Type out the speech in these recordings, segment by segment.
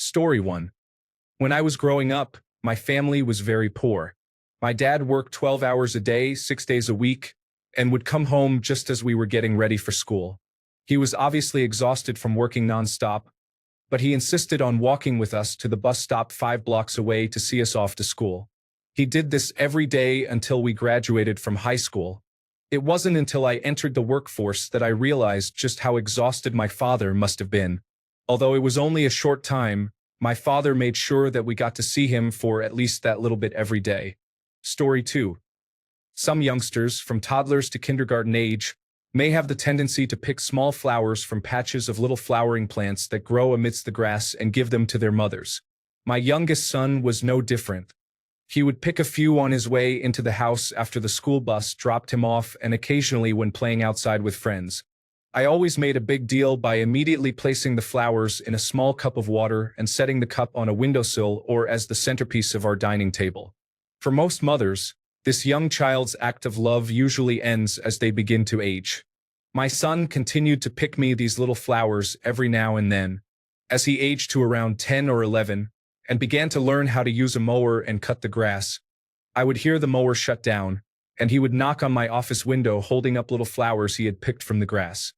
Story 1. When I was growing up, my family was very poor. My dad worked 12 hours a day, 6 days a week, and would come home just as we were getting ready for school. He was obviously exhausted from working nonstop, but he insisted on walking with us to the bus stop 5 blocks away to see us off to school. He did this every day until we graduated from high school. It wasn't until I entered the workforce that I realized just how exhausted my father must have been. Although it was only a short time, my father made sure that we got to see him for at least that little bit every day. Story 2. Some youngsters, from toddlers to kindergarten age, may have the tendency to pick small flowers from patches of little flowering plants that grow amidst the grass and give them to their mothers. My youngest son was no different. He would pick a few on his way into the house after the school bus dropped him off and occasionally when playing outside with friends. I always made a big deal by immediately placing the flowers in a small cup of water and setting the cup on a windowsill or as the centerpiece of our dining table. For most mothers, this young child's act of love usually ends as they begin to age. My son continued to pick me these little flowers every now and then. As he aged to around 10 or 11, and began to learn how to use a mower and cut the grass, I would hear the mower shut down, and he would knock on my office window holding up little flowers he had picked from the grass.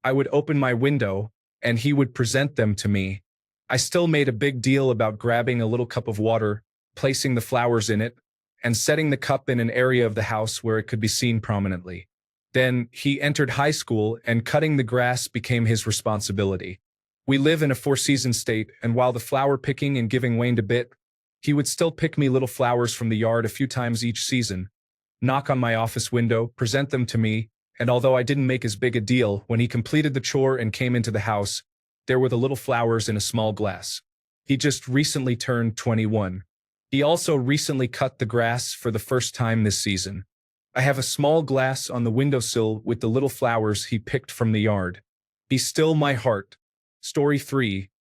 I would open my window, and he would present them to me. I still made a big deal about grabbing a little cup of water, placing the flowers in it, and setting the cup in an area of the house where it could be seen prominently. Then, he entered high school, and cutting the grass became his responsibility. We live in a four-season state, and while the flower picking and giving waned a bit, he would still pick me little flowers from the yard a few times each season, knock on my office window, present them to me, and although I didn't make as big a deal, when he completed the chore and came into the house, there were the little flowers in a small glass. He just recently turned 21. He also recently cut the grass for the first time this season. I have a small glass on the windowsill with the little flowers he picked from the yard. Be still my heart. Story 3.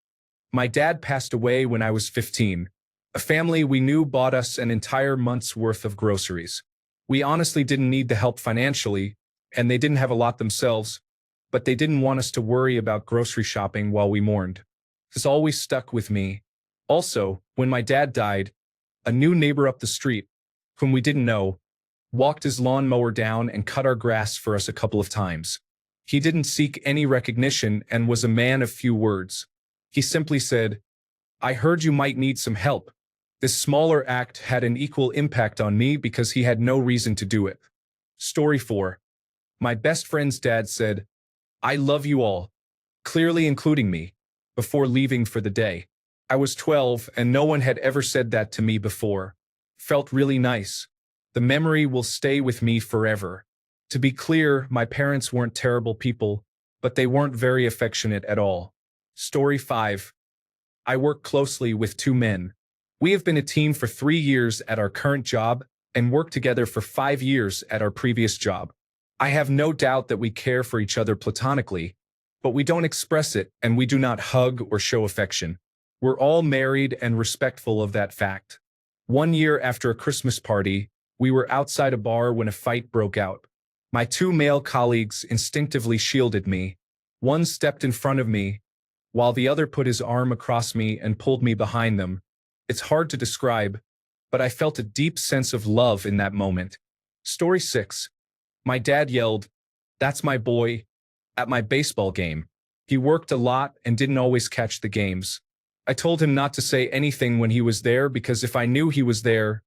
My dad passed away when I was 15. A family we knew bought us an entire month's worth of groceries. We honestly didn't need the help financially, and they didn't have a lot themselves, but they didn't want us to worry about grocery shopping while we mourned. This always stuck with me. Also, when my dad died, a new neighbor up the street, whom we didn't know, walked his lawnmower down and cut our grass for us a couple of times. He didn't seek any recognition and was a man of few words. He simply said, "I heard you might need some help." This smaller act had an equal impact on me because he had no reason to do it. Story 4. My best friend's dad said, "I love you all," clearly including me, before leaving for the day. I was 12 and no one had ever said that to me before. Felt really nice. The memory will stay with me forever. To be clear, my parents weren't terrible people, but they weren't very affectionate at all. Story 5. I work closely with two men. We have been a team for 3 years at our current job and worked together for 5 years at our previous job. I have no doubt that we care for each other platonically, but we don't express it and we do not hug or show affection. We're all married and respectful of that fact. 1 year after a Christmas party, we were outside a bar when a fight broke out. My two male colleagues instinctively shielded me. One stepped in front of me, while the other put his arm across me and pulled me behind them. It's hard to describe, but I felt a deep sense of love in that moment. Story 6. My dad yelled, "That's my boy," at my baseball game. He worked a lot and didn't always catch the games. I told him not to say anything when he was there because if I knew he was there,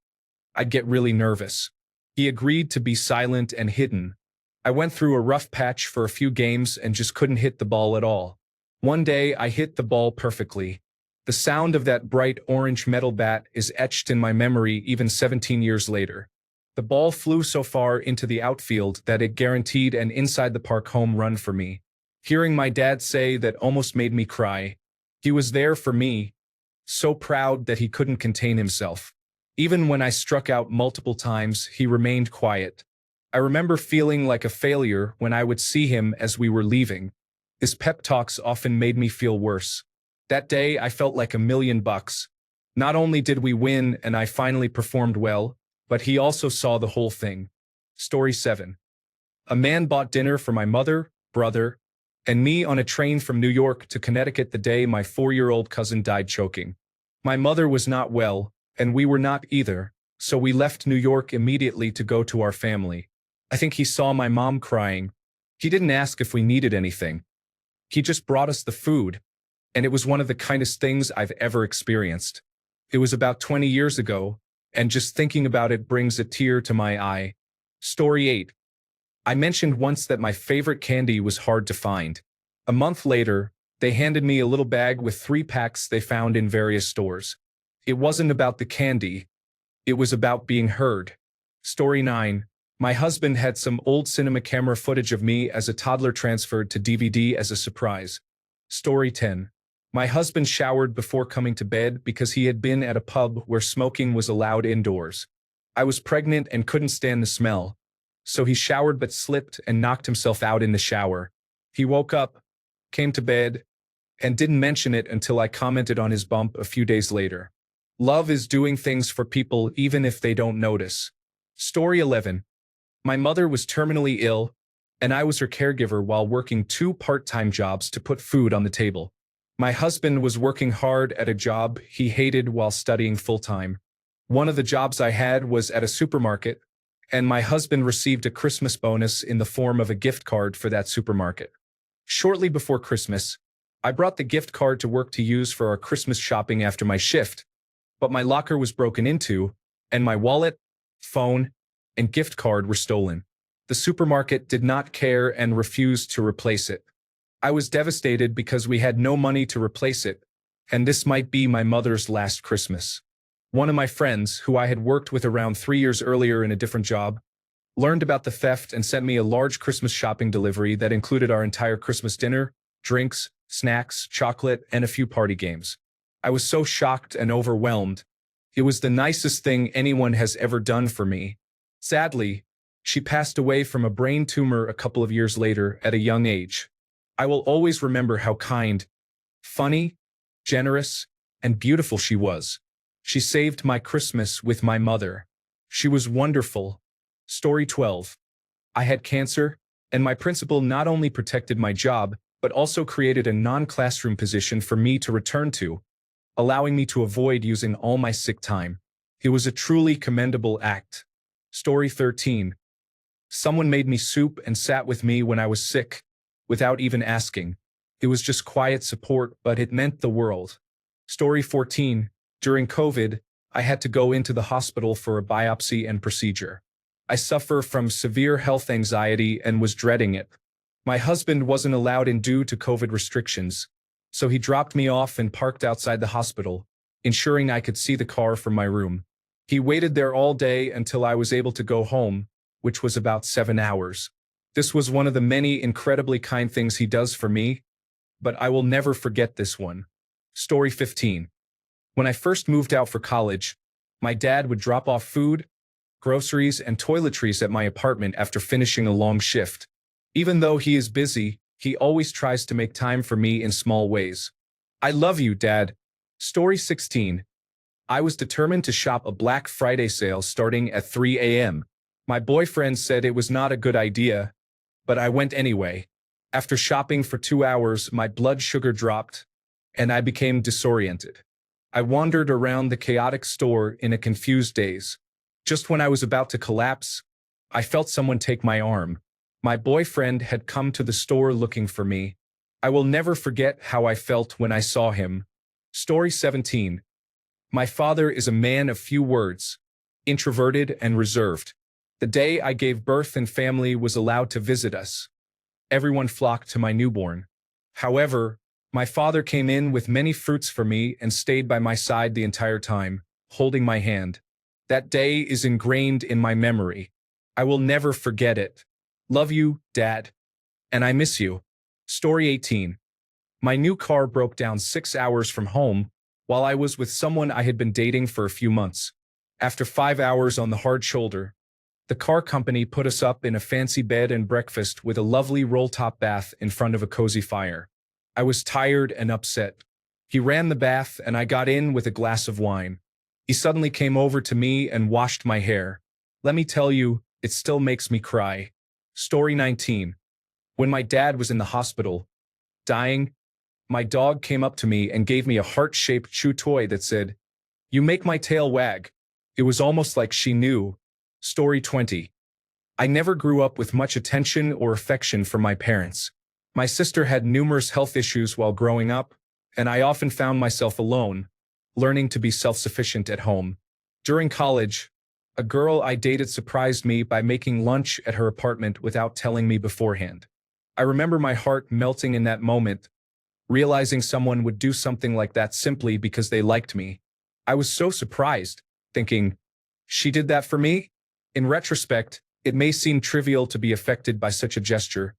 I'd get really nervous. He agreed to be silent and hidden. I went through a rough patch for a few games and just couldn't hit the ball at all. One day I hit the ball perfectly. The sound of that bright orange metal bat is etched in my memory even 17 years later. The ball flew so far into the outfield that it guaranteed an inside-the-park home run for me. Hearing my dad say that almost made me cry. He was there for me, so proud that he couldn't contain himself. Even when I struck out multiple times, he remained quiet. I remember feeling like a failure when I would see him as we were leaving. His pep talks often made me feel worse. That day, I felt like $1,000,000. Not only did we win and I finally performed well, but he also saw the whole thing. Story 7. A man bought dinner for my mother, brother, and me on a train from New York to Connecticut the day my 4-year-old cousin died choking. My mother was not well, and we were not either, so we left New York immediately to go to our family. I think he saw my mom crying. He didn't ask if we needed anything. He just brought us the food, and it was one of the kindest things I've ever experienced. It was about 20 years ago, and just thinking about it brings a tear to my eye. Story 8. I mentioned once that my favorite candy was hard to find. A month later, they handed me a little bag with 3 packs they found in various stores. It wasn't about the candy. It was about being heard. Story 9. My husband had some old cinema camera footage of me as a toddler transferred to DVD as a surprise. Story 10. My husband showered before coming to bed because he had been at a pub where smoking was allowed indoors. I was pregnant and couldn't stand the smell, so he showered but slipped and knocked himself out in the shower. He woke up, came to bed, and didn't mention it until I commented on his bump a few days later. Love is doing things for people even if they don't notice. Story 11. My mother was terminally ill, and I was her caregiver while working 2 part-time jobs to put food on the table. My husband was working hard at a job he hated while studying full-time. One of the jobs I had was at a supermarket, and my husband received a Christmas bonus in the form of a gift card for that supermarket. Shortly before Christmas, I brought the gift card to work to use for our Christmas shopping after my shift, but my locker was broken into, and my wallet, phone, and gift card were stolen. The supermarket did not care and refused to replace it. I was devastated because we had no money to replace it, and this might be my mother's last Christmas. One of my friends, who I had worked with around 3 years earlier in a different job, learned about the theft and sent me a large Christmas shopping delivery that included our entire Christmas dinner, drinks, snacks, chocolate, and a few party games. I was so shocked and overwhelmed. It was the nicest thing anyone has ever done for me. Sadly, she passed away from a brain tumor a couple of years later at a young age. I will always remember how kind, funny, generous, and beautiful she was. She saved my Christmas with my mother. She was wonderful. Story 12. I had cancer, and my principal not only protected my job, but also created a non-classroom position for me to return to, allowing me to avoid using all my sick time. It was a truly commendable act. Story 13. Someone made me soup and sat with me when I was sick, without even asking. It was just quiet support, but it meant the world. Story 14. During COVID, I had to go into the hospital for a biopsy and procedure. I suffer from severe health anxiety and was dreading it. My husband wasn't allowed in due to COVID restrictions, so he dropped me off and parked outside the hospital, ensuring I could see the car from my room. He waited there all day until I was able to go home, which was about 7 hours. This was one of the many incredibly kind things he does for me, but I will never forget this one. Story 15. When I first moved out for college, my dad would drop off food, groceries, and toiletries at my apartment after finishing a long shift. Even though he is busy, he always tries to make time for me in small ways. I love you, Dad. Story 16. I was determined to shop a Black Friday sale starting at 3 a.m. My boyfriend said it was not a good idea, but I went anyway. After shopping for 2 hours, my blood sugar dropped, and I became disoriented. I wandered around the chaotic store in a confused daze. Just when I was about to collapse, I felt someone take my arm. My boyfriend had come to the store looking for me. I will never forget how I felt when I saw him. Story 17. My father is a man of few words, introverted and reserved. The day I gave birth and family was allowed to visit us. Everyone flocked to my newborn. However, my father came in with many fruits for me and stayed by my side the entire time, holding my hand. That day is ingrained in my memory. I will never forget it. Love you, Dad. And I miss you. Story 18. My new car broke down 6 hours from home while I was with someone I had been dating for a few months. After 5 hours on the hard shoulder, the car company put us up in a fancy bed and breakfast with a lovely roll-top bath in front of a cozy fire. I was tired and upset. He ran the bath and I got in with a glass of wine. He suddenly came over to me and washed my hair. Let me tell you, it still makes me cry. Story 19. When my dad was in the hospital, dying, my dog came up to me and gave me a heart-shaped chew toy that said, "You make my tail wag." It was almost like she knew. Story 20. I never grew up with much attention or affection from my parents. My sister had numerous health issues while growing up, and I often found myself alone, learning to be self-sufficient at home. During college, a girl I dated surprised me by making lunch at her apartment without telling me beforehand. I remember my heart melting in that moment, realizing someone would do something like that simply because they liked me. I was so surprised, thinking, she did that for me? In retrospect, it may seem trivial to be affected by such a gesture,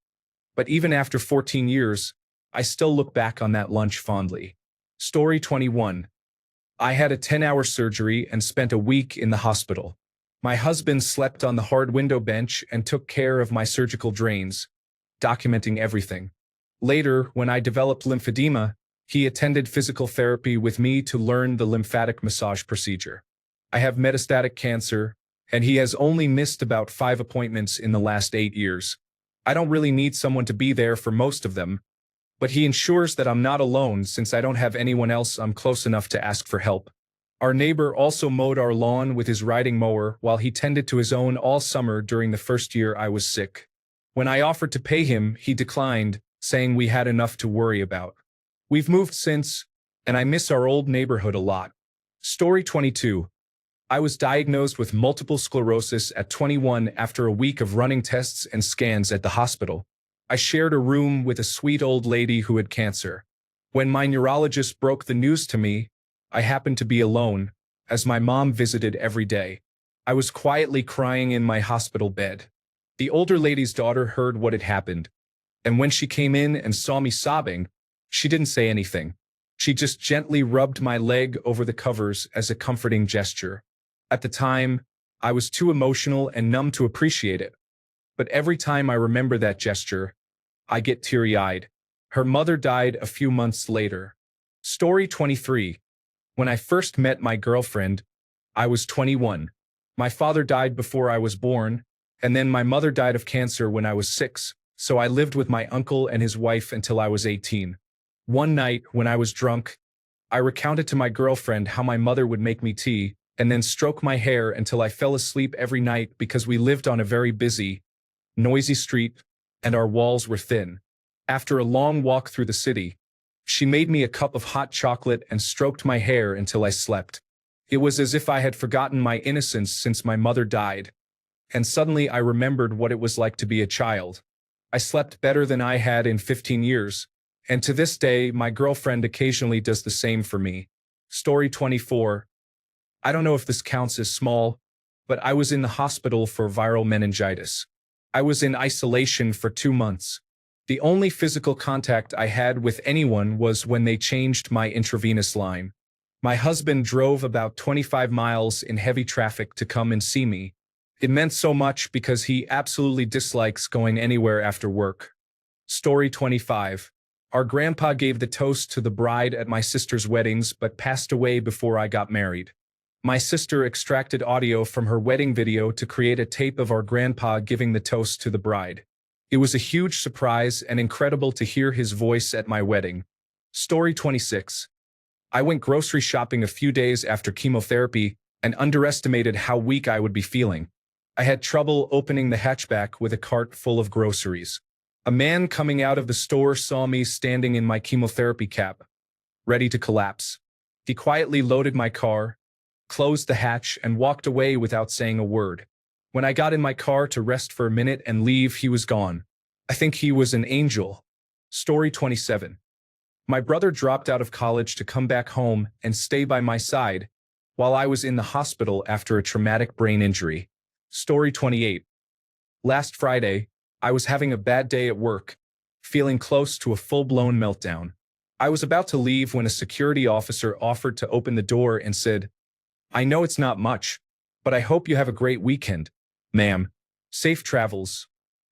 but even after 14 years, I still look back on that lunch fondly. Story 21. I had a 10-hour surgery and spent a week in the hospital. My husband slept on the hard window bench and took care of my surgical drains, documenting everything. Later, when I developed lymphedema, he attended physical therapy with me to learn the lymphatic massage procedure. I have metastatic cancer, and he has only missed about 5 appointments in the last 8 years. I don't really need someone to be there for most of them, but he ensures that I'm not alone since I don't have anyone else I'm close enough to ask for help. Our neighbor also mowed our lawn with his riding mower while he tended to his own all summer during the first year I was sick. When I offered to pay him, he declined, saying we had enough to worry about. We've moved since, and I miss our old neighborhood a lot. Story 22. I was diagnosed with multiple sclerosis at 21 after a week of running tests and scans at the hospital. I shared a room with a sweet old lady who had cancer. When my neurologist broke the news to me, I happened to be alone, as my mom visited every day. I was quietly crying in my hospital bed. The older lady's daughter heard what had happened, and when she came in and saw me sobbing, she didn't say anything. She just gently rubbed my leg over the covers as a comforting gesture. At the time, I was too emotional and numb to appreciate it. But every time I remember that gesture, I get teary-eyed. Her mother died a few months later. Story 23. When I first met my girlfriend, I was 21. My father died before I was born, and then my mother died of cancer when I was 6, so I lived with my uncle and his wife until I was 18. One night, when I was drunk, I recounted to my girlfriend how my mother would make me tea and then stroke my hair until I fell asleep every night because we lived on a very busy, noisy street and our walls were thin. After a long walk through the city, she made me a cup of hot chocolate and stroked my hair until I slept. It was as if I had forgotten my innocence since my mother died, and suddenly I remembered what it was like to be a child. I slept better than I had in 15 years, and to this day, my girlfriend occasionally does the same for me. Story 24. I don't know if this counts as small, but I was in the hospital for viral meningitis. I was in isolation for 2 months. The only physical contact I had with anyone was when they changed my intravenous line. My husband drove about 25 miles in heavy traffic to come and see me. It meant so much because he absolutely dislikes going anywhere after work. Story 25. Our grandpa gave the toast to the bride at my sister's weddings but passed away before I got married. My sister extracted audio from her wedding video to create a tape of our grandpa giving the toast to the bride. It was a huge surprise and incredible to hear his voice at my wedding. Story 26. I went grocery shopping a few days after chemotherapy and underestimated how weak I would be feeling. I had trouble opening the hatchback with a cart full of groceries. A man coming out of the store saw me standing in my chemotherapy cap, ready to collapse. He quietly loaded my car, closed the hatch, and walked away without saying a word. When I got in my car to rest for a minute and leave, he was gone. I think he was an angel. Story 27. My brother dropped out of college to come back home and stay by my side while I was in the hospital after a traumatic brain injury. Story 28. Last Friday, I was having a bad day at work, feeling close to a full-blown meltdown. I was about to leave when a security officer offered to open the door and said, "I know it's not much, but I hope you have a great weekend, ma'am. Safe travels,"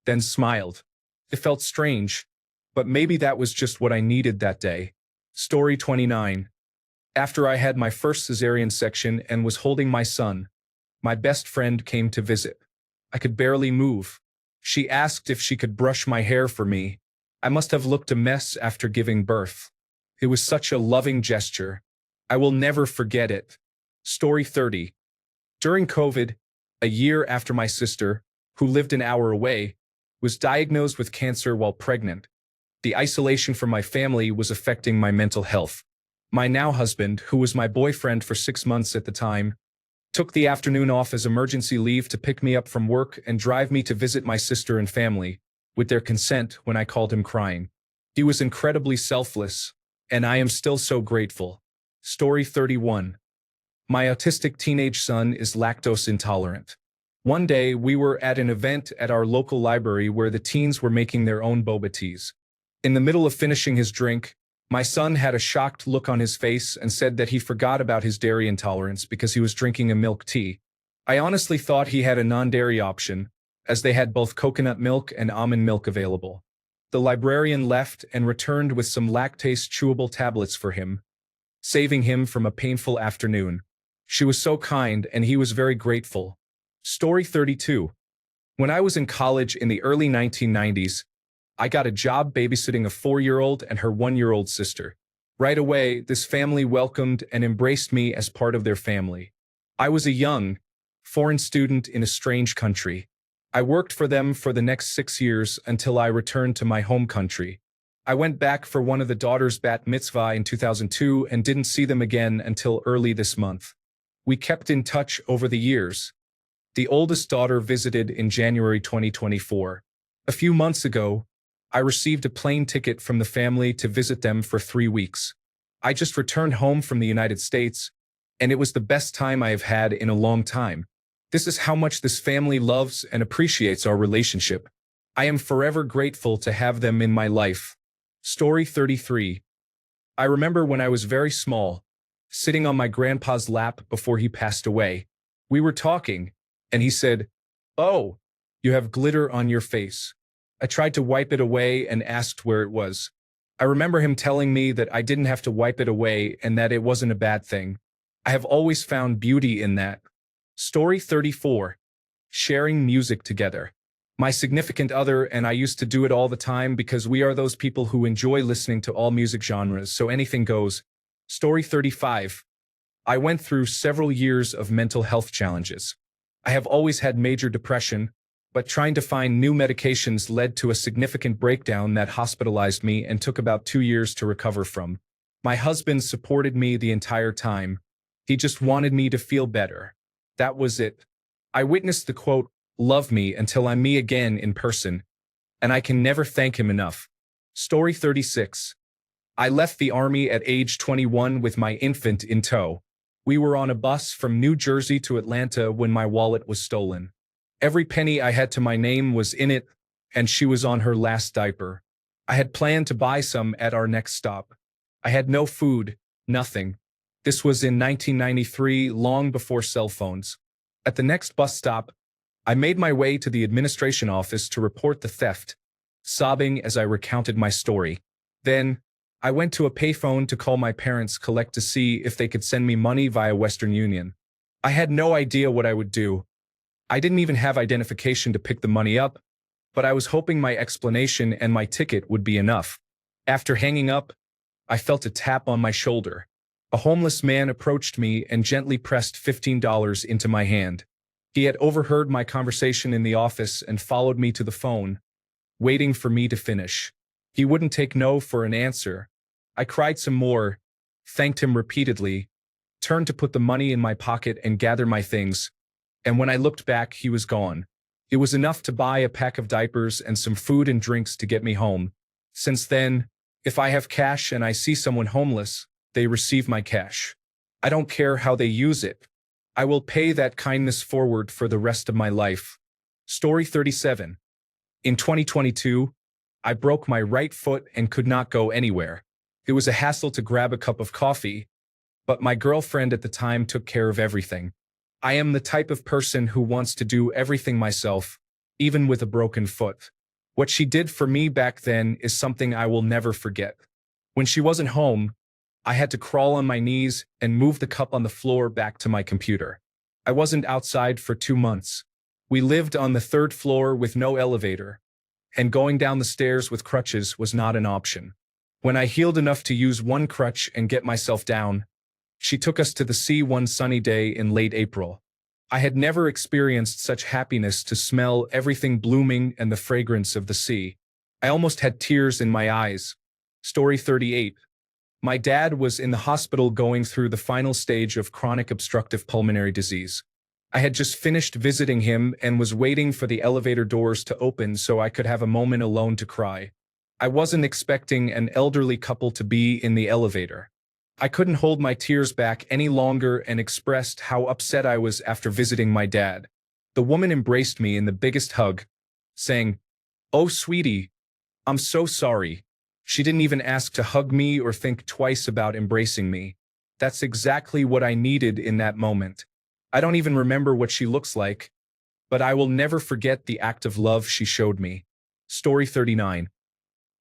then smiled. It felt strange, but maybe that was just what I needed that day. Story 29. After I had my first cesarean section and was holding my son, my best friend came to visit. I could barely move. She asked if she could brush my hair for me, I must have looked a mess after giving birth. It was such a loving gesture. I will never forget it. Story 30. During COVID, a year after my sister, who lived an hour away, was diagnosed with cancer while pregnant, the isolation from my family was affecting my mental health. My now husband, who was my boyfriend for 6 months at the time, took the afternoon off as emergency leave to pick me up from work and drive me to visit my sister and family, with their consent when I called him crying. He was incredibly selfless, and I am still so grateful. Story 31. My autistic teenage son is lactose intolerant. One day, we were at an event at our local library where the teens were making their own boba teas. In the middle of finishing his drink, my son had a shocked look on his face and said that he forgot about his dairy intolerance because he was drinking a milk tea. I honestly thought he had a non-dairy option, as they had both coconut milk and almond milk available. The librarian left and returned with some lactase chewable tablets for him, saving him from a painful afternoon. She was so kind and he was very grateful. Story 32. When I was in college in the early 1990s, I got a job babysitting a 4-year-old and her 1-year-old sister. Right away, this family welcomed and embraced me as part of their family. I was a young, foreign student in a strange country. I worked for them for the next 6 years until I returned to my home country. I went back for one of the daughters' bat mitzvah in 2002 and didn't see them again until early this month. We kept in touch over the years. The oldest daughter visited in January 2024. A few months ago, I received a plane ticket from the family to visit them for 3 weeks. I just returned home from the United States, and it was the best time I have had in a long time. This is how much this family loves and appreciates our relationship. I am forever grateful to have them in my life. Story 33. I remember when I was very small, sitting on my grandpa's lap before he passed away. We were talking, and he said, "Oh, you have glitter on your face." I tried to wipe it away and asked where it was. I remember him telling me that I didn't have to wipe it away and that it wasn't a bad thing. I have always found beauty in that. Story 34. Sharing music together. My significant other and I used to do it all the time because we are those people who enjoy listening to all music genres, so anything goes. Story 35. I went through several years of mental health challenges. I have always had major depression, but trying to find new medications led to a significant breakdown that hospitalized me and took about 2 years to recover from. My husband supported me the entire time. He just wanted me to feel better. That was it. I witnessed the quote, "Love me until I'm me again" in person, and I can never thank him enough. Story 36. I left the army at age 21 with my infant in tow. We were on a bus from New Jersey to Atlanta when my wallet was stolen. Every penny I had to my name was in it, and she was on her last diaper. I had planned to buy some at our next stop. I had no food, nothing. This was in 1993, long before cell phones. At the next bus stop, I made my way to the administration office to report the theft, sobbing as I recounted my story. Then, I went to a payphone to call my parents collect to see if they could send me money via Western Union. I had no idea what I would do. I didn't even have identification to pick the money up, but I was hoping my explanation and my ticket would be enough. After hanging up, I felt a tap on my shoulder. A homeless man approached me and gently pressed $15 into my hand. He had overheard my conversation in the office and followed me to the phone, waiting for me to finish. He wouldn't take no for an answer. I cried some more, thanked him repeatedly, turned to put the money in my pocket and gather my things, and when I looked back, he was gone. It was enough to buy a pack of diapers and some food and drinks to get me home. Since then, if I have cash and I see someone homeless, they receive my cash. I don't care how they use it. I will pay that kindness forward for the rest of my life. Story 37. In 2022, I broke my right foot and could not go anywhere. It was a hassle to grab a cup of coffee, but my girlfriend at the time took care of everything. I am the type of person who wants to do everything myself, even with a broken foot. What she did for me back then is something I will never forget. When she wasn't home, I had to crawl on my knees and move the cup on the floor back to my computer. I wasn't outside for 2 months. We lived on the 3rd floor with no elevator. and going down the stairs with crutches was not an option. When I healed enough to use one crutch and get myself down, she took us to the sea one sunny day in late April. I had never experienced such happiness to smell everything blooming and the fragrance of the sea. I almost had tears in my eyes. Story 38. My dad was in the hospital going through the final stage of chronic obstructive pulmonary disease. I had just finished visiting him and was waiting for the elevator doors to open so I could have a moment alone to cry. I wasn't expecting an elderly couple to be in the elevator. I couldn't hold my tears back any longer and expressed how upset I was after visiting my dad. The woman embraced me in the biggest hug, saying, "Oh, sweetie, I'm so sorry." She didn't even ask to hug me or think twice about embracing me. That's exactly what I needed in that moment. I don't even remember what she looks like, but I will never forget the act of love she showed me. Story 39.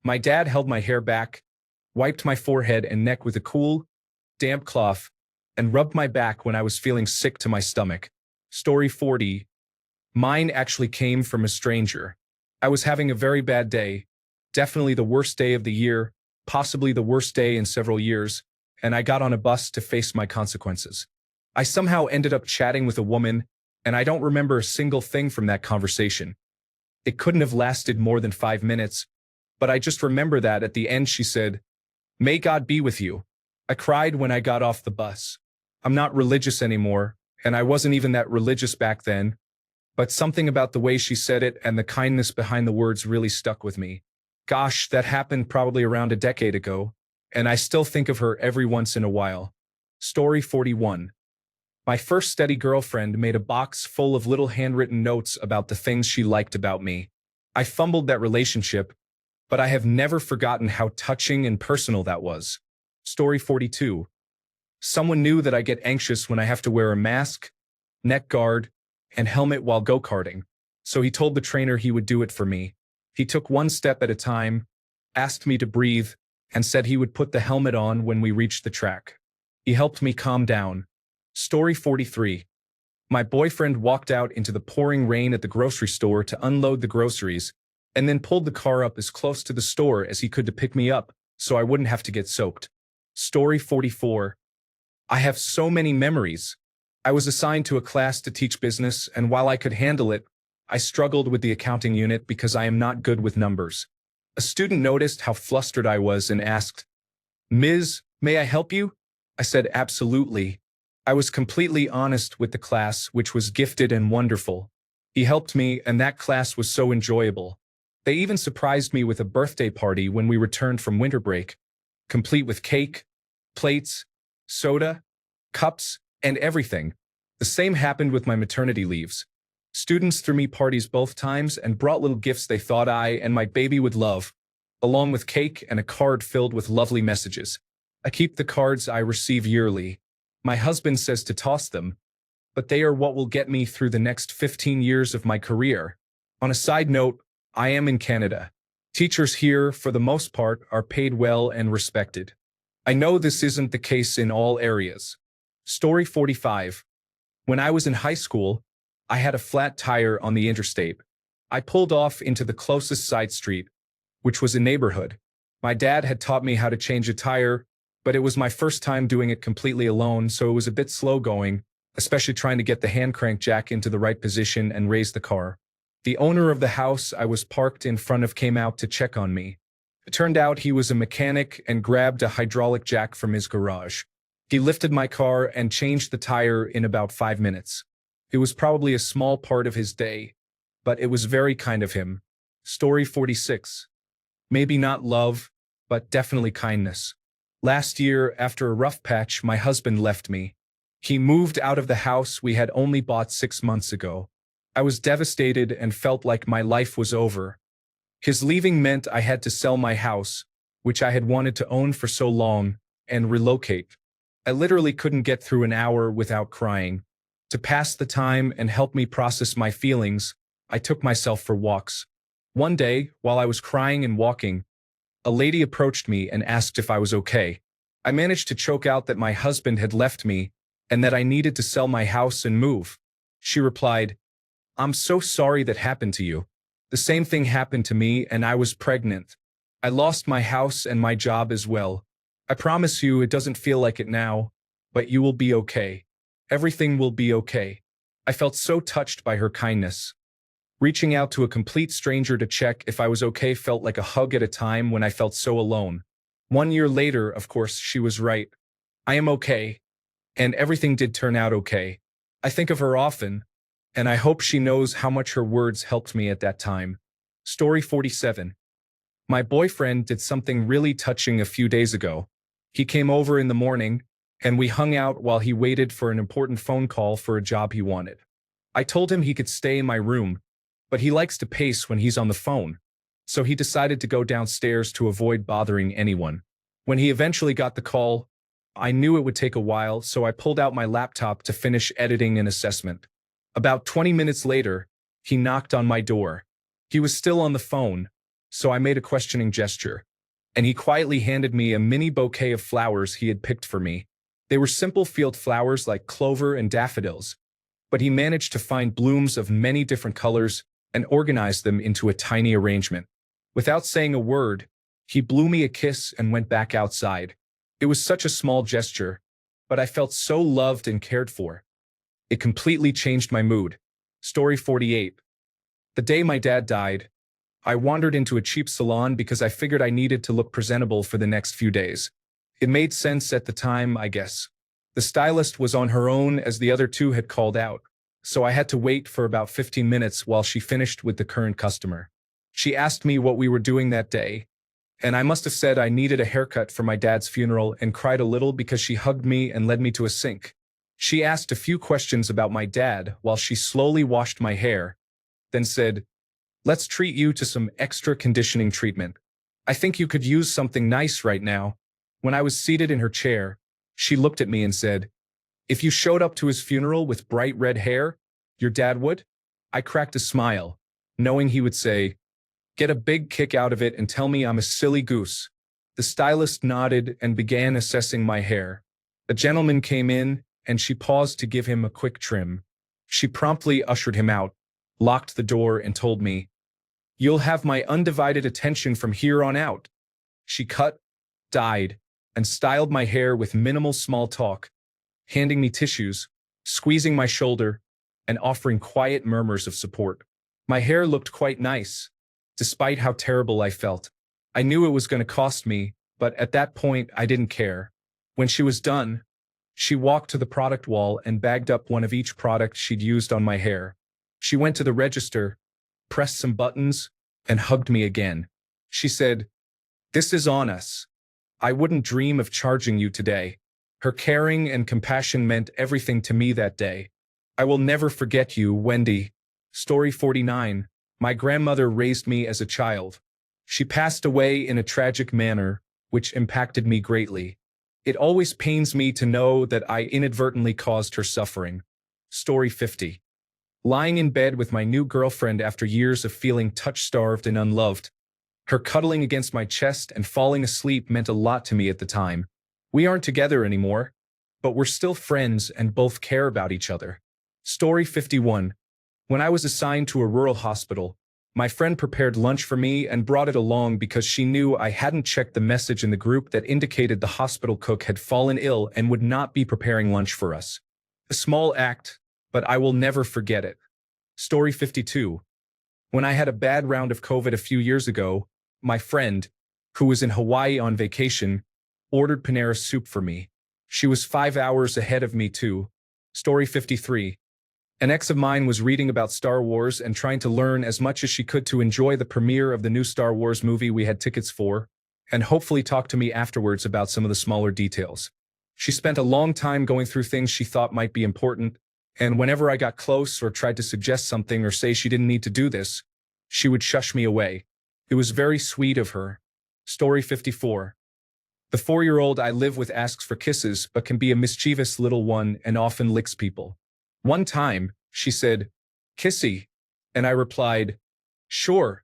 My dad held my hair back, wiped my forehead and neck with a cool, damp cloth, and rubbed my back when I was feeling sick to my stomach. Story 40. Mine actually came from a stranger. I was having a very bad day, definitely the worst day of the year, possibly the worst day in several years, and I got on a bus to face my consequences. I somehow ended up chatting with a woman, and I don't remember a single thing from that conversation. It couldn't have lasted more than 5 minutes, but I just remember that at the end she said, "May God be with you." I cried when I got off the bus. I'm not religious anymore, and I wasn't even that religious back then, but something about the way she said it and the kindness behind the words really stuck with me. Gosh, that happened probably around a decade ago, and I still think of her every once in a while. Story 41. My first steady girlfriend made a box full of little handwritten notes about the things she liked about me. I fumbled that relationship, but I have never forgotten how touching and personal that was. Story 42. Someone knew that I get anxious when I have to wear a mask, neck guard, and helmet while go-karting, so he told the trainer he would do it for me. He took one step at a time, asked me to breathe, and said he would put the helmet on when we reached the track. He helped me calm down. Story 43. My boyfriend walked out into the pouring rain at the grocery store to unload the groceries, and then pulled the car up as close to the store as he could to pick me up, so I wouldn't have to get soaked. Story 44. I have so many memories. I was assigned to a class to teach business, and while I could handle it, I struggled with the accounting unit because I am not good with numbers. A student noticed how flustered I was and asked, "Ms., may I help you?" I said absolutely. I was completely honest with the class, which was gifted and wonderful. He helped me, and that class was so enjoyable. They even surprised me with a birthday party when we returned from winter break, complete with cake, plates, soda, cups, and everything. The same happened with my maternity leaves. Students threw me parties both times and brought little gifts they thought I and my baby would love, along with cake and a card filled with lovely messages. I keep the cards I receive yearly. My husband says to toss them, but they are what will get me through the next 15 years of my career. On a side note, I am in Canada. Teachers here, for the most part, are paid well and respected. I know this isn't the case in all areas. Story 45. When I was in high school, I had a flat tire on the interstate. I pulled off into the closest side street, which was a neighborhood. My dad had taught me how to change a tire, but it was my first time doing it completely alone, so it was a bit slow going, especially trying to get the hand crank jack into the right position and raise the car. The owner of the house I was parked in front of came out to check on me. It turned out he was a mechanic and grabbed a hydraulic jack from his garage. He lifted my car and changed the tire in about 5 minutes. It was probably a small part of his day, but it was very kind of him. Story 46. Maybe not love, but definitely kindness. Last year, after a rough patch, my husband left me. He moved out of the house we had only bought 6 months ago. I was devastated and felt like my life was over. His leaving meant I had to sell my house, which I had wanted to own for so long, and relocate. I literally couldn't get through an hour without crying. To pass the time and help me process my feelings, I took myself for walks. One day, while I was crying and walking, a lady approached me and asked if I was okay. I managed to choke out that my husband had left me and that I needed to sell my house and move. She replied, "I'm so sorry that happened to you. The same thing happened to me and I was pregnant. I lost my house and my job as well. I promise you it doesn't feel like it now, but you will be okay. Everything will be okay. I felt so touched by her kindness. Reaching out to a complete stranger to check if I was okay felt like a hug at a time when I felt so alone. 1 year later, of course, she was right. I am okay, and everything did turn out okay. I think of her often, and I hope she knows how much her words helped me at that time. Story 47. My boyfriend did something really touching a few days ago. He came over in the morning, and we hung out while he waited for an important phone call for a job he wanted. I told him he could stay in my room, but he likes to pace when he's on the phone, so he decided to go downstairs to avoid bothering anyone. When he eventually got the call, I knew it would take a while, so I pulled out my laptop to finish editing an assessment. About 20 minutes later, he knocked on my door. He was still on the phone, so I made a questioning gesture, and he quietly handed me a mini bouquet of flowers he had picked for me. They were simple field flowers like clover and daffodils, but he managed to find blooms of many different colors and organized them into a tiny arrangement. Without saying a word, he blew me a kiss and went back outside. It was such a small gesture, but I felt so loved and cared for. It completely changed my mood. Story 48. The day my dad died, I wandered into a cheap salon because I figured I needed to look presentable for the next few days. It made sense at the time, I guess. The stylist was on her own as the other two had called out, so I had to wait for about 15 minutes while she finished with the current customer. She asked me what we were doing that day, and I must have said I needed a haircut for my dad's funeral and cried a little because she hugged me and led me to a sink. She asked a few questions about my dad while she slowly washed my hair, then said, "Let's treat you to some extra conditioning treatment. I think you could use something nice right now." When I was seated in her chair, she looked at me and said, "If you showed up to his funeral with bright red hair, your dad would?" I cracked a smile, knowing he would say, "Get a big kick out of it and tell me I'm a silly goose." The stylist nodded and began assessing my hair. A gentleman came in, and she paused to give him a quick trim. She promptly ushered him out, locked the door, and told me, "You'll have my undivided attention from here on out." She cut, dyed, and styled my hair with minimal small talk, handing me tissues, squeezing my shoulder, and offering quiet murmurs of support. My hair looked quite nice, despite how terrible I felt. I knew it was going to cost me, but at that point I didn't care. When she was done, she walked to the product wall and bagged up one of each product she'd used on my hair. She went to the register, pressed some buttons, and hugged me again. She said, "This is on us. I wouldn't dream of charging you today." Her caring and compassion meant everything to me that day. I will never forget you, Wendy. Story 49. My grandmother raised me as a child. She passed away in a tragic manner, which impacted me greatly. It always pains me to know that I inadvertently caused her suffering. Story 50. Lying in bed with my new girlfriend after years of feeling touch-starved and unloved. Her cuddling against my chest and falling asleep meant a lot to me at the time. We aren't together anymore, but we're still friends and both care about each other. Story 51. When I was assigned to a rural hospital, my friend prepared lunch for me and brought it along because she knew I hadn't checked the message in the group that indicated the hospital cook had fallen ill and would not be preparing lunch for us. A small act, but I will never forget it. Story 52. When I had a bad round of COVID a few years ago, my friend, who was in Hawaii on vacation, ordered Panera soup for me. She was 5 hours ahead of me too. Story 53. An ex of mine was reading about Star Wars and trying to learn as much as she could to enjoy the premiere of the new Star Wars movie we had tickets for, and hopefully talk to me afterwards about some of the smaller details. She spent a long time going through things she thought might be important, and whenever I got close or tried to suggest something or say she didn't need to do this, she would shush me away. It was very sweet of her. Story 54. The 4-year-old I live with asks for kisses but can be a mischievous little one and often licks people. One time, she said, "Kissy," and I replied, "Sure,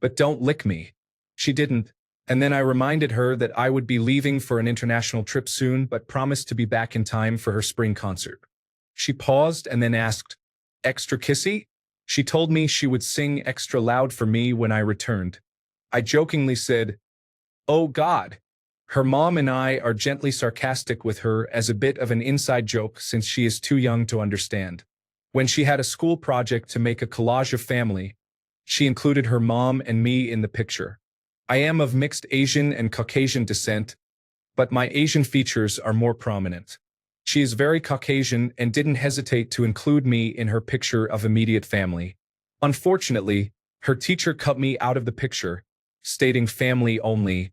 but don't lick me." She didn't, and then I reminded her that I would be leaving for an international trip soon but promised to be back in time for her spring concert. She paused and then asked, "Extra kissy?" She told me she would sing extra loud for me when I returned. I jokingly said, "Oh God." Her mom and I are gently sarcastic with her as a bit of an inside joke since she is too young to understand. When she had a school project to make a collage of family, she included her mom and me in the picture. I am of mixed Asian and Caucasian descent, but my Asian features are more prominent. She is very Caucasian and didn't hesitate to include me in her picture of immediate family. Unfortunately, her teacher cut me out of the picture, stating family only,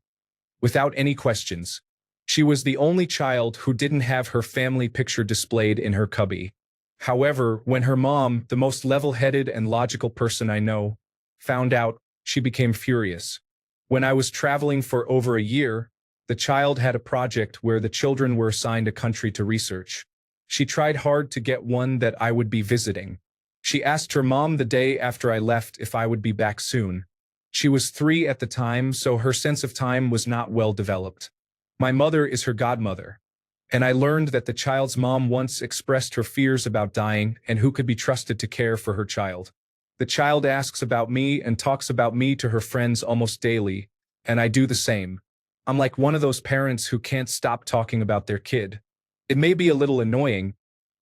without any questions. She was the only child who didn't have her family picture displayed in her cubby. However, when her mom, the most level-headed and logical person I know, found out, she became furious. When I was traveling for over a year, the child had a project where the children were assigned a country to research. She tried hard to get one that I would be visiting. She asked her mom the day after I left if I would be back soon. She was 3 at the time, so her sense of time was not well developed. My mother is her godmother, and I learned that the child's mom once expressed her fears about dying and who could be trusted to care for her child. The child asks about me and talks about me to her friends almost daily, and I do the same. I'm like one of those parents who can't stop talking about their kid. It may be a little annoying,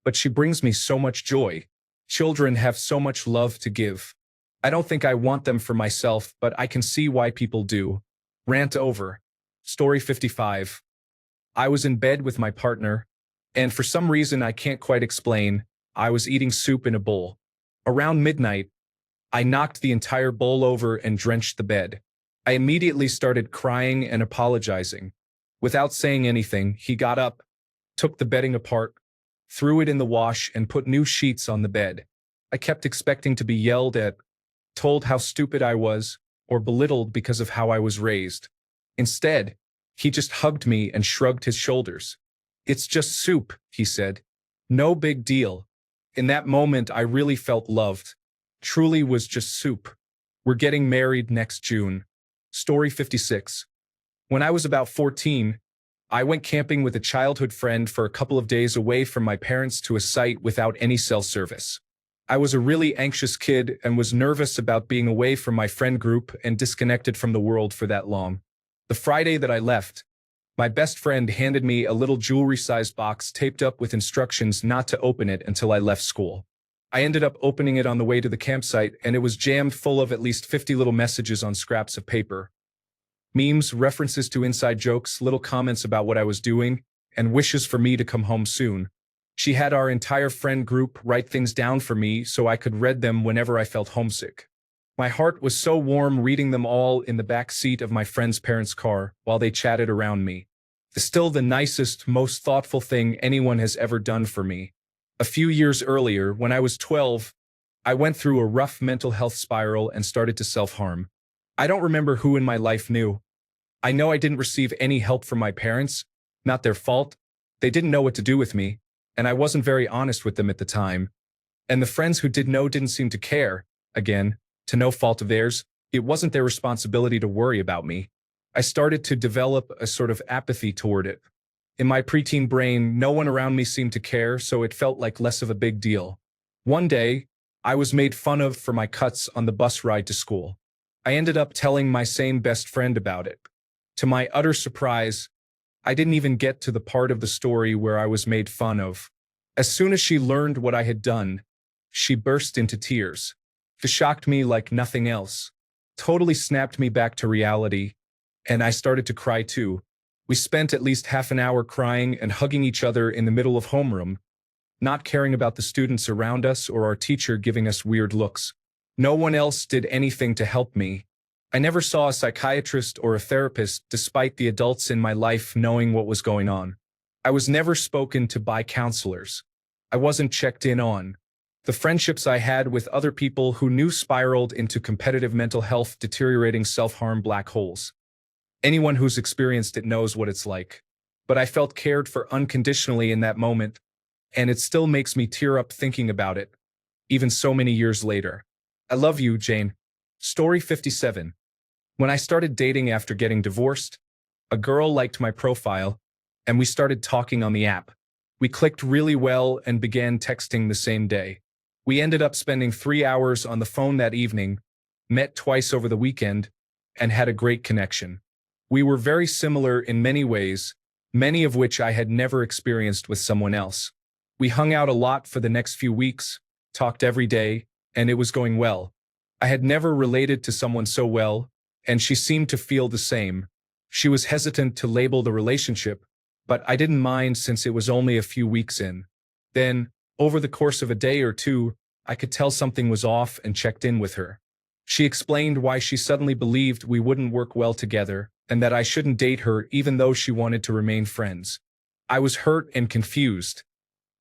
but she brings me so much joy. Children have so much love to give. I don't think I want them for myself, but I can see why people do. Rant over. Story 55. I was in bed with my partner, and for some reason I can't quite explain, I was eating soup in a bowl. Around midnight, I knocked the entire bowl over and drenched the bed. I immediately started crying and apologizing. Without saying anything, he got up, took the bedding apart, threw it in the wash, and put new sheets on the bed. I kept expecting to be yelled at, told how stupid I was, or belittled because of how I was raised. Instead, he just hugged me and shrugged his shoulders. "It's just soup," he said. "No big deal." In that moment, I really felt loved. Truly was just soup. We're getting married next June. Story 56. When I was about 14, I went camping with a childhood friend for a couple of days away from my parents to a site without any cell service. I was a really anxious kid and was nervous about being away from my friend group and disconnected from the world for that long. The Friday that I left, my best friend handed me a little jewelry-sized box taped up with instructions not to open it until I left school. I ended up opening it on the way to the campsite, and it was jammed full of at least 50 little messages on scraps of paper. Memes, references to inside jokes, little comments about what I was doing, and wishes for me to come home soon. She had our entire friend group write things down for me so I could read them whenever I felt homesick. My heart was so warm reading them all in the back seat of my friend's parents' car while they chatted around me. Still the nicest, most thoughtful thing anyone has ever done for me. A few years earlier, when I was 12, I went through a rough mental health spiral and started to self-harm. I don't remember who in my life knew. I know I didn't receive any help from my parents, not their fault. They didn't know what to do with me, and I wasn't very honest with them at the time. And the friends who did know didn't seem to care. Again, to no fault of theirs, it wasn't their responsibility to worry about me. I started to develop a sort of apathy toward it. In my preteen brain, no one around me seemed to care, so it felt like less of a big deal. One day, I was made fun of for my cuts on the bus ride to school. I ended up telling my same best friend about it. To my utter surprise, I didn't even get to the part of the story where I was made fun of. As soon as she learned what I had done, she burst into tears. It shocked me like nothing else. Totally snapped me back to reality, and I started to cry too. We spent at least half an hour crying and hugging each other in the middle of homeroom, not caring about the students around us or our teacher giving us weird looks. No one else did anything to help me. I never saw a psychiatrist or a therapist despite the adults in my life knowing what was going on. I was never spoken to by counselors. I wasn't checked in on. The friendships I had with other people who knew spiraled into competitive mental health deteriorating self-harm black holes. Anyone who's experienced it knows what it's like. But I felt cared for unconditionally in that moment, and it still makes me tear up thinking about it, even so many years later. I love you, Jane. Story 57. When I started dating after getting divorced, a girl liked my profile, and we started talking on the app. We clicked really well and began texting the same day. We ended up spending 3 hours on the phone that evening, met twice over the weekend, and had a great connection. We were very similar in many ways, many of which I had never experienced with someone else. We hung out a lot for the next few weeks, talked every day, and it was going well. I had never related to someone so well, and she seemed to feel the same. She was hesitant to label the relationship, but I didn't mind since it was only a few weeks in. Then, over the course of a day or two, I could tell something was off and checked in with her. She explained why she suddenly believed we wouldn't work well together and that I shouldn't date her even though she wanted to remain friends. I was hurt and confused.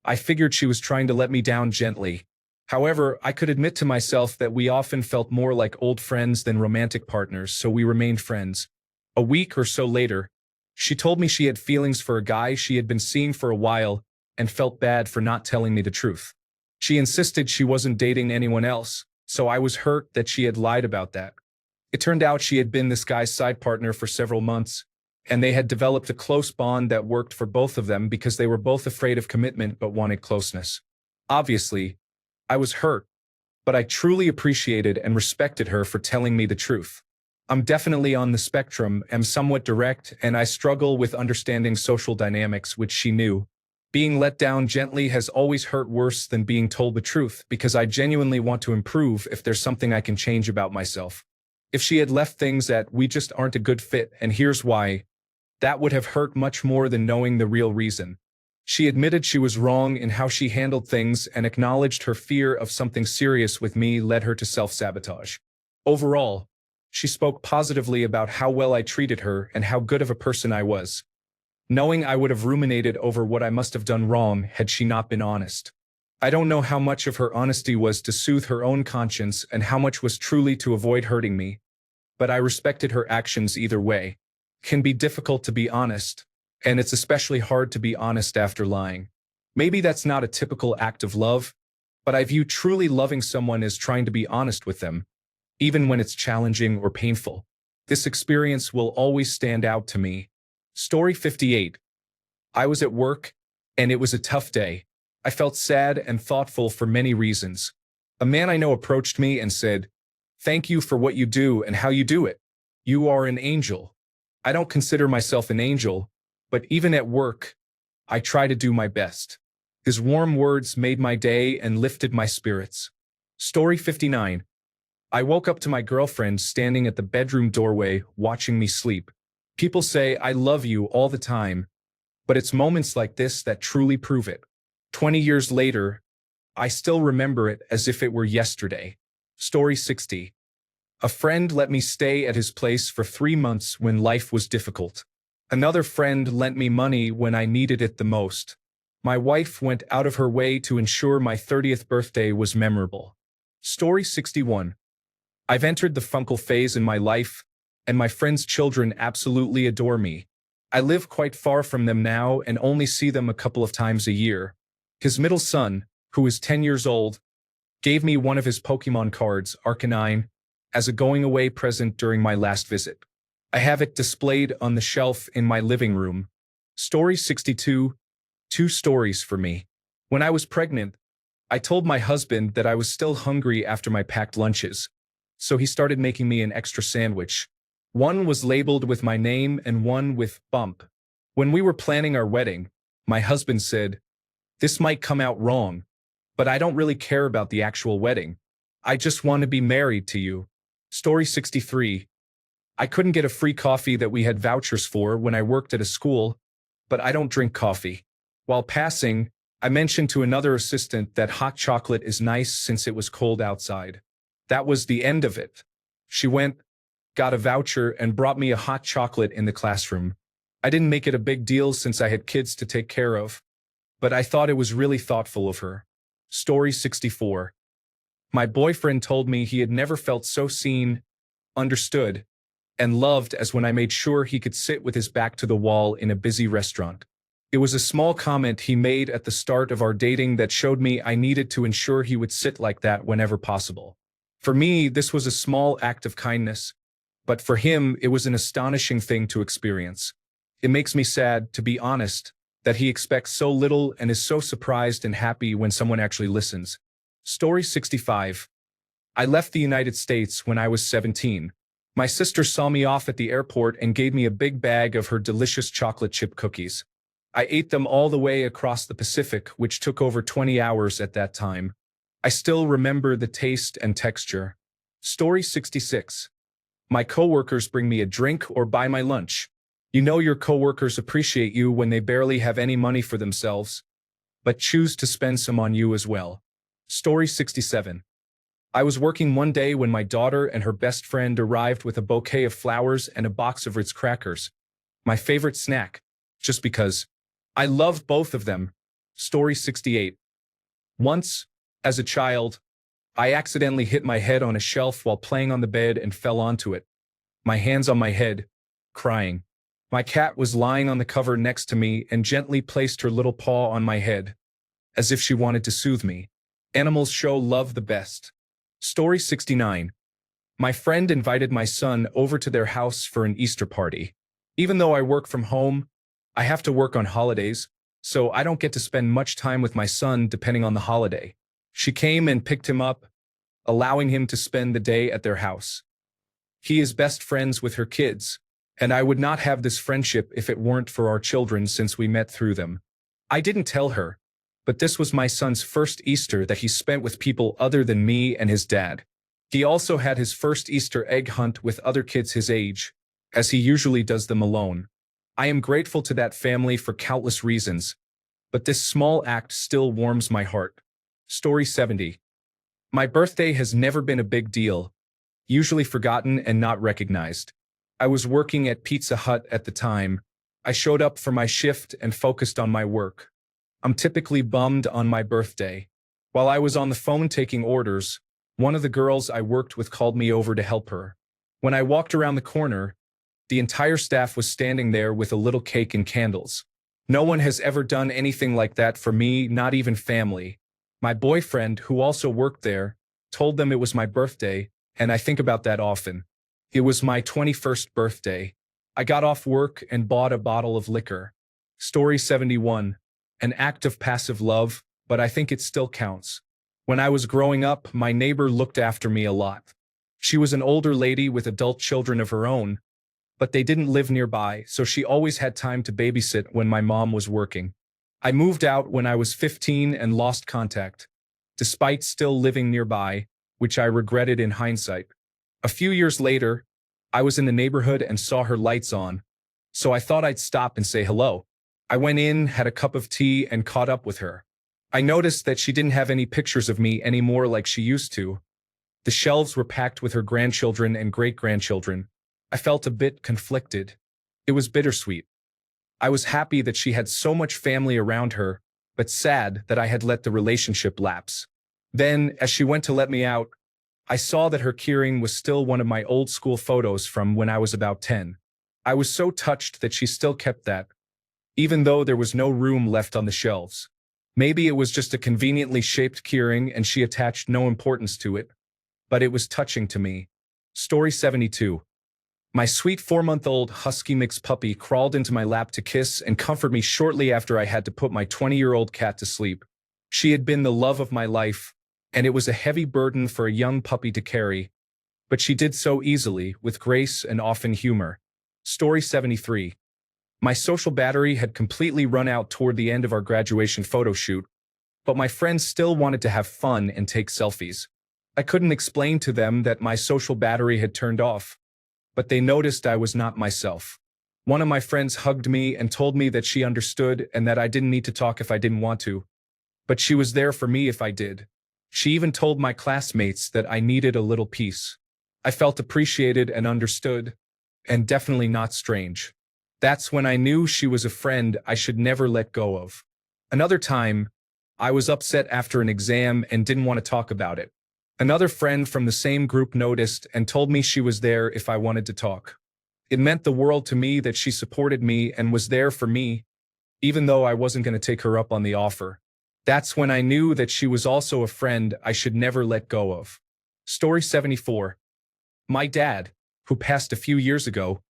I figured she was trying to let me down gently. However, I could admit to myself that we often felt more like old friends than romantic partners, so we remained friends. A week or so later, she told me she had feelings for a guy she had been seeing for a while and felt bad for not telling me the truth. She insisted she wasn't dating anyone else, so I was hurt that she had lied about that. It turned out she had been this guy's side partner for several months, and they had developed a close bond that worked for both of them because they were both afraid of commitment but wanted closeness. Obviously, I was hurt, but I truly appreciated and respected her for telling me the truth. I'm definitely on the spectrum, am somewhat direct, and I struggle with understanding social dynamics, which she knew. Being let down gently has always hurt worse than being told the truth because I genuinely want to improve if there's something I can change about myself. If she had left things at "we just aren't a good fit and here's why," that would have hurt much more than knowing the real reason. She admitted she was wrong in how she handled things and acknowledged her fear of something serious with me led her to self-sabotage. Overall, she spoke positively about how well I treated her and how good of a person I was. Knowing I would have ruminated over what I must have done wrong had she not been honest. I don't know how much of her honesty was to soothe her own conscience and how much was truly to avoid hurting me, but I respected her actions either way. It can be difficult to be honest, and it's especially hard to be honest after lying. Maybe that's not a typical act of love, but I view truly loving someone as trying to be honest with them, even when it's challenging or painful. This experience will always stand out to me. Story 58. I was at work, and it was a tough day. I felt sad and thoughtful for many reasons. A man I know approached me and said, "Thank you for what you do and how you do it. You are an angel." I don't consider myself an angel, but even at work, I try to do my best. His warm words made my day and lifted my spirits. Story 59. I woke up to my girlfriend standing at the bedroom doorway watching me sleep. People say I love you all the time, but it's moments like this that truly prove it. 20 years later, I still remember it as if it were yesterday. Story 60. A friend let me stay at his place for 3 months when life was difficult. Another friend lent me money when I needed it the most. My wife went out of her way to ensure my 30th birthday was memorable. Story 61. I've entered the funkle phase in my life, and my friends' children absolutely adore me. I live quite far from them now and only see them a couple of times a year. His middle son, who is 10 years old, gave me one of his Pokemon cards, Arcanine, as a going-away present during my last visit. I have it displayed on the shelf in my living room. Story 62. 2 stories for me. When I was pregnant, I told my husband that I was still hungry after my packed lunches, so he started making me an extra sandwich. One was labeled with my name and one with "bump." When we were planning our wedding, my husband said, "This might come out wrong, but I don't really care about the actual wedding. I just want to be married to you." Story 63. I couldn't get a free coffee that we had vouchers for when I worked at a school, but I don't drink coffee. While passing, I mentioned to another assistant that hot chocolate is nice since it was cold outside. That was the end of it. She went, got a voucher, and brought me a hot chocolate in the classroom. I didn't make it a big deal since I had kids to take care of, but I thought it was really thoughtful of her. Story 64. My boyfriend told me he had never felt so seen, understood, and loved as when I made sure he could sit with his back to the wall in a busy restaurant. It was a small comment he made at the start of our dating that showed me I needed to ensure he would sit like that whenever possible. For me, this was a small act of kindness, but for him, it was an astonishing thing to experience. It makes me sad, to be honest, that he expects so little and is so surprised and happy when someone actually listens. Story 65. I left the United States when I was 17. My sister saw me off at the airport and gave me a big bag of her delicious chocolate chip cookies. I ate them all the way across the Pacific, which took over 20 hours at that time. I still remember the taste and texture. Story 66. My coworkers bring me a drink or buy my lunch. You know your coworkers appreciate you when they barely have any money for themselves, but choose to spend some on you as well. Story 67. I was working one day when my daughter and her best friend arrived with a bouquet of flowers and a box of Ritz crackers, my favorite snack, just because. I love both of them. Story 68. Once, as a child, I accidentally hit my head on a shelf while playing on the bed and fell onto it, my hands on my head, crying. My cat was lying on the cover next to me and gently placed her little paw on my head, as if she wanted to soothe me. Animals show love the best. Story 69. My friend invited my son over to their house for an Easter party. Even though I work from home, I have to work on holidays, so I don't get to spend much time with my son depending on the holiday. She came and picked him up, allowing him to spend the day at their house. He is best friends with her kids, and I would not have this friendship if it weren't for our children since we met through them. I didn't tell her, but this was my son's first Easter that he spent with people other than me and his dad. He also had his first Easter egg hunt with other kids his age, as he usually does them alone. I am grateful to that family for countless reasons, but this small act still warms my heart. Story 70. My birthday has never been a big deal, usually forgotten and not recognized. I was working at Pizza Hut at the time. I showed up for my shift and focused on my work. I'm typically bummed on my birthday. While I was on the phone taking orders, one of the girls I worked with called me over to help her. When I walked around the corner, the entire staff was standing there with a little cake and candles. No one has ever done anything like that for me, not even family. My boyfriend, who also worked there, told them it was my birthday, and I think about that often. It was my 21st birthday. I got off work and bought a bottle of liquor. Story 71. An act of passive love, but I think it still counts. When I was growing up, my neighbor looked after me a lot. She was an older lady with adult children of her own, but they didn't live nearby, so she always had time to babysit when my mom was working. I moved out when I was 15 and lost contact, despite still living nearby, which I regretted in hindsight. A few years later, I was in the neighborhood and saw her lights on, so I thought I'd stop and say hello. I went in, had a cup of tea, and caught up with her. I noticed that she didn't have any pictures of me anymore like she used to. The shelves were packed with her grandchildren and great-grandchildren. I felt a bit conflicted. It was bittersweet. I was happy that she had so much family around her, but sad that I had let the relationship lapse. Then, as she went to let me out, I saw that her keyring was still one of my old school photos from when I was about 10. I was so touched that she still kept that, even though there was no room left on the shelves. Maybe it was just a conveniently shaped keyring and she attached no importance to it, but it was touching to me. Story 72. My sweet 4-month-old husky mix puppy crawled into my lap to kiss and comfort me shortly after I had to put my 20-year-old cat to sleep. She had been the love of my life, and it was a heavy burden for a young puppy to carry, but she did so easily, with grace and often humor. Story 73. My social battery had completely run out toward the end of our graduation photo shoot, but my friends still wanted to have fun and take selfies. I couldn't explain to them that my social battery had turned off, but they noticed I was not myself. One of my friends hugged me and told me that she understood and that I didn't need to talk if I didn't want to, but she was there for me if I did. She even told my classmates that I needed a little peace. I felt appreciated and understood, and definitely not strange. That's when I knew she was a friend I should never let go of. Another time, I was upset after an exam and didn't want to talk about it. Another friend from the same group noticed and told me she was there if I wanted to talk. It meant the world to me that she supported me and was there for me, even though I wasn't going to take her up on the offer. That's when I knew that she was also a friend I should never let go of. Story 74. My dad, who passed a few years ago,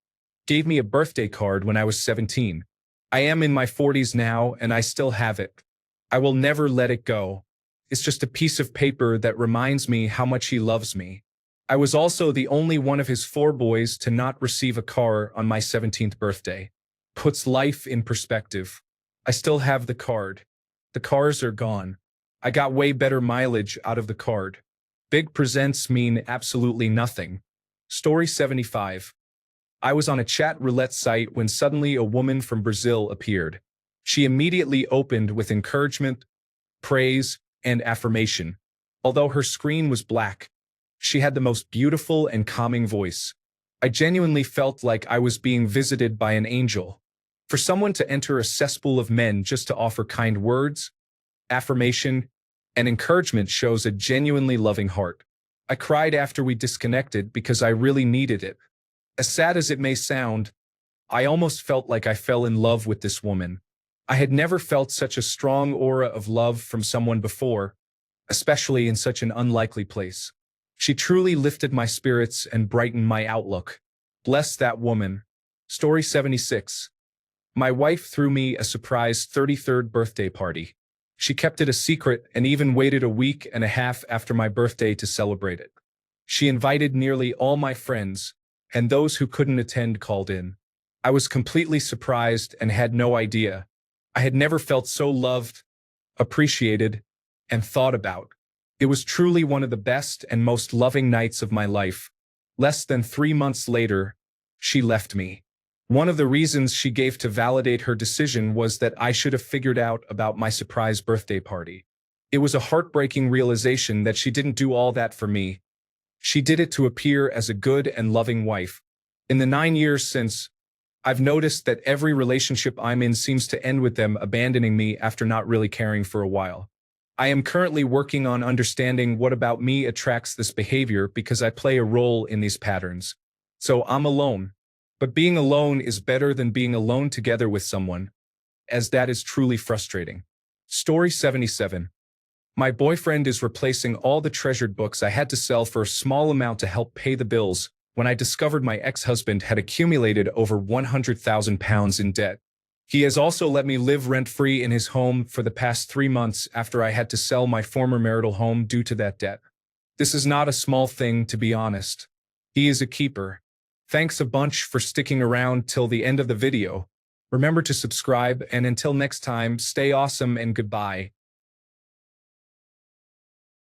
gave me a birthday card when I was 17. I am in my 40s now and I still have it. I will never let it go. It's just a piece of paper that reminds me how much he loves me. I was also the only one of his 4 boys to not receive a car on my 17th birthday. Puts life in perspective. I still have the card. The cars are gone. I got way better mileage out of the card. Big presents mean absolutely nothing. Story 75. I was on a chat roulette site when suddenly a woman from Brazil appeared. She immediately opened with encouragement, praise, and affirmation. Although her screen was black, she had the most beautiful and calming voice. I genuinely felt like I was being visited by an angel. For someone to enter a cesspool of men just to offer kind words, affirmation, and encouragement shows a genuinely loving heart. I cried after we disconnected because I really needed it. As sad as it may sound, I almost felt like I fell in love with this woman. I had never felt such a strong aura of love from someone before, especially in such an unlikely place. She truly lifted my spirits and brightened my outlook. Bless that woman. Story 76. My wife threw me a surprise 33rd birthday party. She kept it a secret and even waited a week and a half after my birthday to celebrate it. She invited nearly all my friends, and those who couldn't attend called in. I was completely surprised and had no idea. I had never felt so loved, appreciated, and thought about. It was truly one of the best and most loving nights of my life. Less than 3 months later, she left me. One of the reasons she gave to validate her decision was that I should have figured out about my surprise birthday party. It was a heartbreaking realization that she didn't do all that for me. She did it to appear as a good and loving wife. In the 9 years since, I've noticed that every relationship I'm in seems to end with them abandoning me after not really caring for a while. I am currently working on understanding what about me attracts this behavior because I play a role in these patterns. So I'm alone. But being alone is better than being alone together with someone, as that is truly frustrating. Story 77. My boyfriend is replacing all the treasured books I had to sell for a small amount to help pay the bills when I discovered my ex-husband had accumulated over £100,000 in debt. He has also let me live rent-free in his home for the past 3 months after I had to sell my former marital home due to that debt. This is not a small thing, to be honest. He is a keeper. Thanks a bunch for sticking around till the end of the video. Remember to subscribe, and until next time, stay awesome and goodbye.